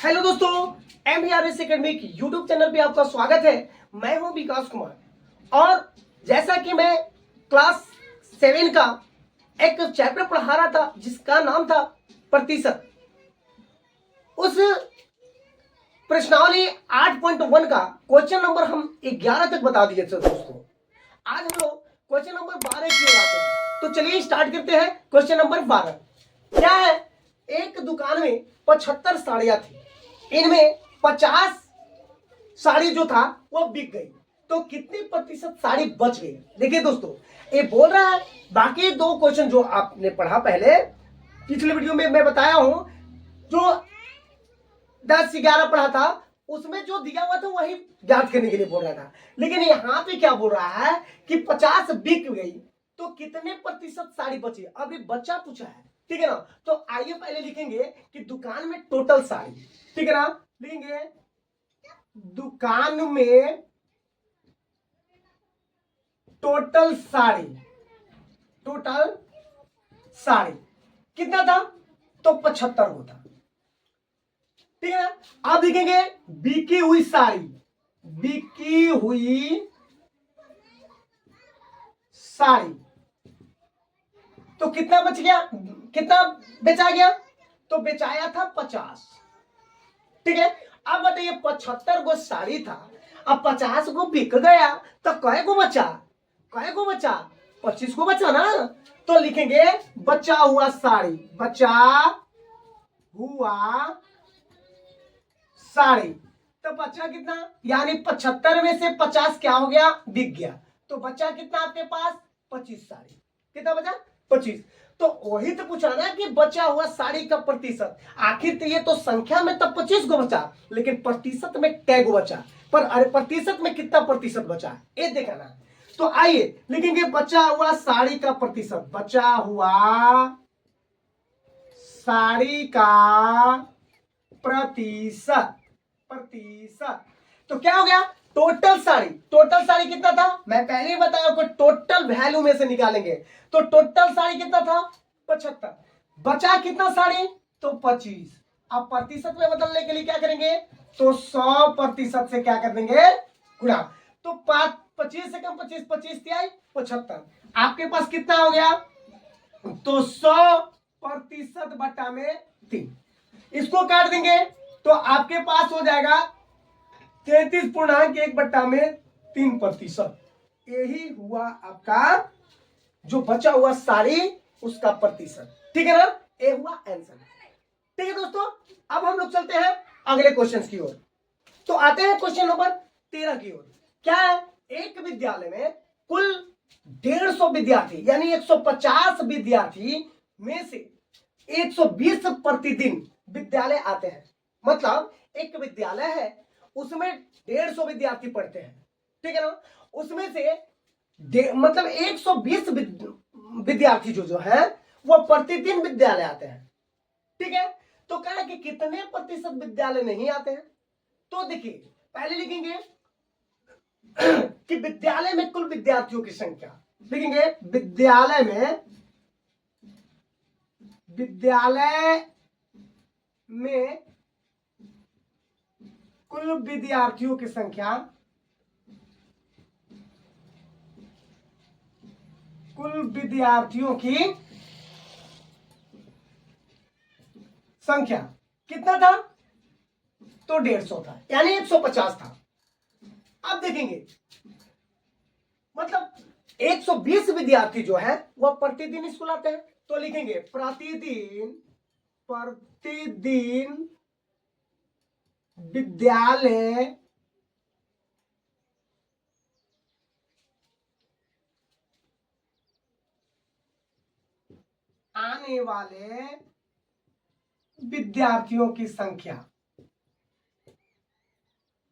Hello दोस्तों, MBRS academic YouTube channel पे आपका स्वागत है। मैं हूं विकास कुमार और जैसा कि मैं क्लास 7 का एक चैप्टर पढ़ा रहा था जिसका नाम था प्रतिशत, उस प्रश्नावली 8.1 का क्वेश्चन नंबर हम 11 तक बता दिए थे दोस्तों। आज हम लोग क्वेश्चन नंबर 12 की ओर आते हैं। तो चलिए स्टार्ट करते हैं। क्वेश्चन नंबर 12 क्या है? एक दुकान में 75 साड़ियां थी, इनमें 50 साड़ी जो था वो बिक गई, तो कितने प्रतिशत साड़ी बच गई? देखिए दोस्तों, ये बोल रहा है बाकी दो क्वेश्चन जो आपने पढ़ा पहले पिछले वीडियो में मैं बताया हूं, जो 10-11 पढ़ा था उसमें जो दिया हुआ था वही ज्ञात करने के लिए बोल रहा था। लेकिन यहां पे क्या बोल रहा है कि 50 बिक गई तो कितने प्रतिशत साड़ी बची? अभी बच्चा पूछा है, ठीक है ना। तो आइए पहले लिखेंगे कि दुकान में टोटल साड़ी, ठीक है ना। लिखेंगे दुकान में टोटल साड़ी, टोटल साड़ी कितना था? तो 75 होता, ठीक है। अब लिखेंगे बिकी हुई साड़ी, बिकी हुई साड़ी, तो कितना बच गया, कितना बेचा गया? तो बेचाया था 50, ठीक है। अब बताइए 75 गो साड़ी था, अब 50 गो बिक गया तो कै गो बचा? कै गो बचा? 25 गो बचा ना। तो लिखेंगे बचा हुआ साड़ी, बचा हुआ साड़ी, तो बचा कितना? यानी 75 में से 50 क्या हो गया? बिक गया, तो बचा कितना आपके पास? 25 साड़ी। कितना बचा? 25। तो वही तो पूछा ना कि बचा हुआ साड़ी का प्रतिशत। आखिर तो ये तो संख्या में तब 25 गो बचा, लेकिन प्रतिशत में कै गो बचा? पर अरे प्रतिशत में कितना प्रतिशत बचा ये देखा ना। तो आइए लिखेंगे बचा हुआ साड़ी का प्रतिशत, बचा हुआ साड़ी का प्रतिशत, प्रतिशत। तो क्या हो गया? टोटल साड़ी, टोटल साड़ी कितना था? मैं पहले ही बताया आपको, टोटल वैल्यू में से निकालेंगे तो टोटल साड़ी कितना था? 75। बचा कितना साड़ी? तो 25। अब प्रतिशत में बदलने के लिए क्या करेंगे? तो 100% से क्या कर देंगे? गुणा। तो 25 से कम 25, 25 तिहाई 75। आपके पास कितना हो गया? तो 100% बटा में 3। इसको काट देंगे तो आपके पास हो जाएगा 33.1/3%। यही हुआ आपका जो बचा हुआ साड़ी उसका प्रतिशत, ठीक है ना। ये हुआ आंसर, ठीक है दोस्तों। अब हम लोग चलते हैं अगले क्वेश्चन की ओर। तो आते हैं क्वेश्चन नंबर 13 की ओर। क्या है? एक विद्यालय में कुल 150 विद्यार्थी यानी 150 विद्यार्थी में से 120 प्रतिदिन विद्यालय आते हैं। मतलब एक विद्यालय है, उसमें 150 विद्यार्थी पढ़ते हैं, ठीक है ना। उसमें से मतलब 120 विद्यार्थी जो है वो प्रतिदिन विद्यालय आते हैं, ठीक है। तो कहा कि कितने प्रतिशत विद्यालय नहीं आते हैं? तो देखिए पहले लिखेंगे कि विद्यालय में कुल विद्यार्थियों की संख्या, लिखेंगे विद्यालय में, विद्यालय में कुल विद्यार्थियों की संख्या, कुल विद्यार्थियों की संख्या कितना था? तो 150 था, यानी 150 था। अब देखेंगे मतलब 120 विद्यार्थी जो है वह प्रतिदिन स्कूल आते हैं, तो लिखेंगे प्रतिदिन, प्रतिदिन विद्यालय आने वाले विद्यार्थियों की संख्या,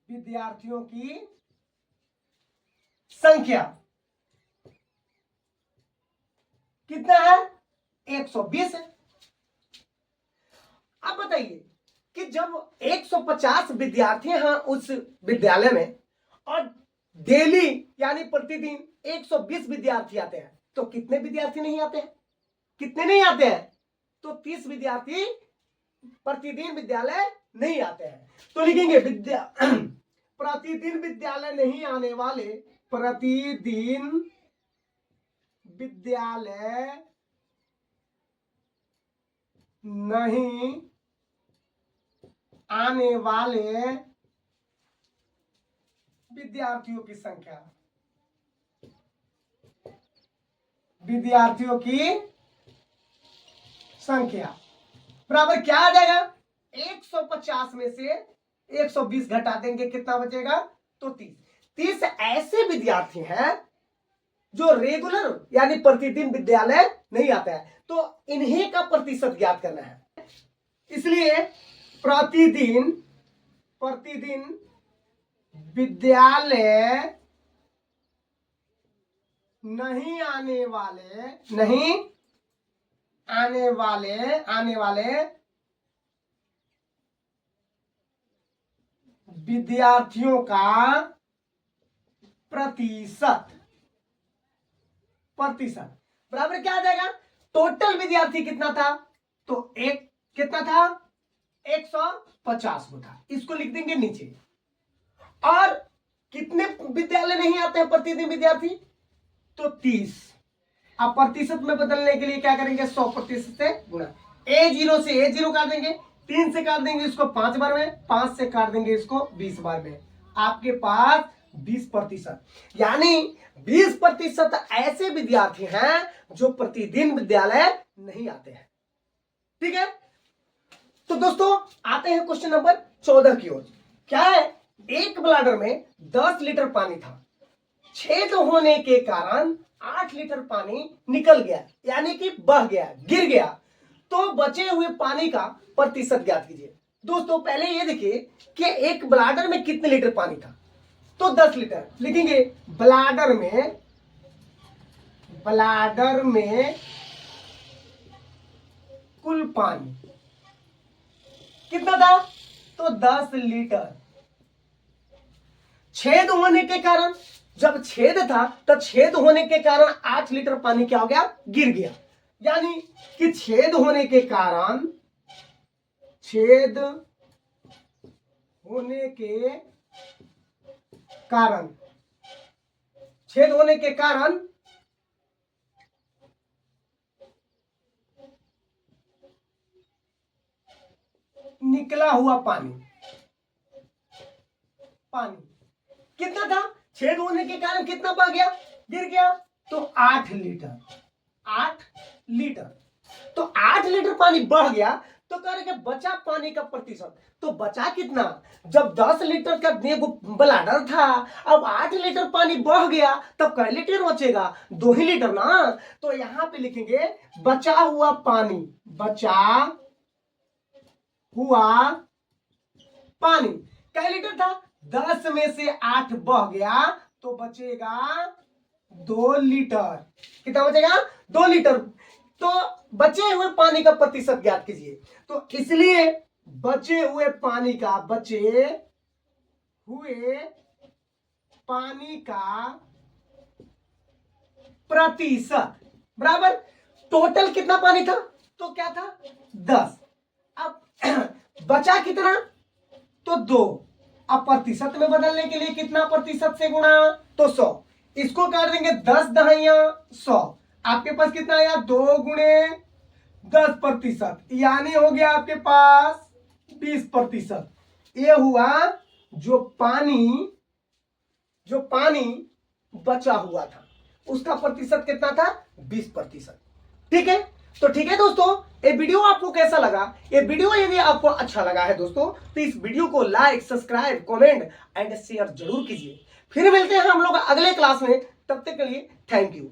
विद्यार्थियों की संख्या कितना है? 120 है। अब बताइए कि जब 150 विद्यार्थी हैं उस विद्यालय में और डेली यानी प्रतिदिन 120 विद्यार्थी आते हैं, तो कितने विद्यार्थी नहीं आते हैं? कितने नहीं आते हैं? तो 30 विद्यार्थी प्रतिदिन विद्यालय नहीं आते हैं। तो लिखेंगे प्रतिदिन विद्यालय नहीं आने वाले, प्रतिदिन विद्यालय नहीं आने वाले विद्यार्थियों की संख्या, विद्यार्थियों की संख्या बराबर क्या आ जाएगा, 150 में से 120 घटा देंगे, कितना बचेगा, तो 30। 30 ऐसे विद्यार्थी हैं जो रेगुलर यानी प्रतिदिन विद्यालय नहीं आता है, तो इन्हीं का प्रतिशत ज्ञात करना है। इसलिए प्रतिदिन विद्यालय नहीं आने वाले विद्यार्थियों का प्रतिशत बराबर क्या आ जाएगा, टोटल विद्यार्थी कितना था, तो एक कितना था, 150 को था, इसको लिख देंगे नीचे। और कितने विद्यालय नहीं आते हैं प्रतिदिन विद्यार्थी, तो 30। अब प्रतिशत में बदलने के लिए क्या करेंगे, 100% से गुणा, A0 से A0 काट देंगे, 3 से काट देंगे इसको 5 बार में, 5 से काट देंगे इसको 20 बार में, आपके पास 20%। यानी 20% ऐसे विद्यार्थी हैं जो प्रतिदिन विद्यालय नहीं आते हैं। ठीक है, तो दोस्तों आते हैं क्वेश्चन नंबर 14 की ओर। क्या है, एक ब्लाडर में 10 लीटर पानी था, छेद होने के कारण 8 लीटर पानी निकल गया, यानी कि बह गया, गिर गया। तो बचे हुए पानी का प्रतिशत ज्ञात कीजिए। दोस्तों पहले ये देखिए कि एक ब्लाडर में कितने लीटर पानी था, तो 10 लीटर लिखेंगे। ब्लाडर में कुल पानी कितना था, तो 10 लीटर। छेद होने के कारण, जब छेद था तब छेद होने के कारण 8 लीटर पानी क्या हो गया, गिर गया। यानी कि छेद होने के कारण निकला हुआ पानी कितना था, छेद होने के कारण कितना बह गया, गिर गया, तो 8 लीटर। तो 8 लीटर पानी बह गया, तो कह रहे बचा पानी का प्रतिशत, तो बचा कितना, जब 10 लीटर का ब्लाडर था, अब 8 लीटर पानी बह गया, तब कै लीटर बचेगा, 2 ही लीटर ना। तो यहां पे लिखेंगे बचा हुआ पानी कै लीटर था, 10 में से 8 बह गया, तो बचेगा 2 लीटर। कितना बचेगा, 2 लीटर। तो बचे हुए पानी का प्रतिशत ज्ञात कीजिए। तो इसलिए बचे हुए पानी का प्रतिशत बराबर टोटल कितना पानी था, तो क्या था, 10। अब बचा कितना, तो 2। अब प्रतिशत में बदलने के लिए कितना प्रतिशत से गुणा, तो 100। इसको कर देंगे 10 दहाइयां 100, आपके पास कितना आया, 2 गुणे 10%, यानी हो गया आपके पास 20%। ये हुआ जो पानी बचा हुआ था, उसका प्रतिशत कितना था, 20%। ठीक है, तो ठीक है दोस्तों, ये वीडियो आपको कैसा लगा, ये वीडियो यदि आपको अच्छा लगा है दोस्तों, तो इस वीडियो को like, subscribe, comment and share जरूर कीजिए। फिर मिलते हैं हम लोग अगले क्लास में, तब तक के लिए थैंक यू।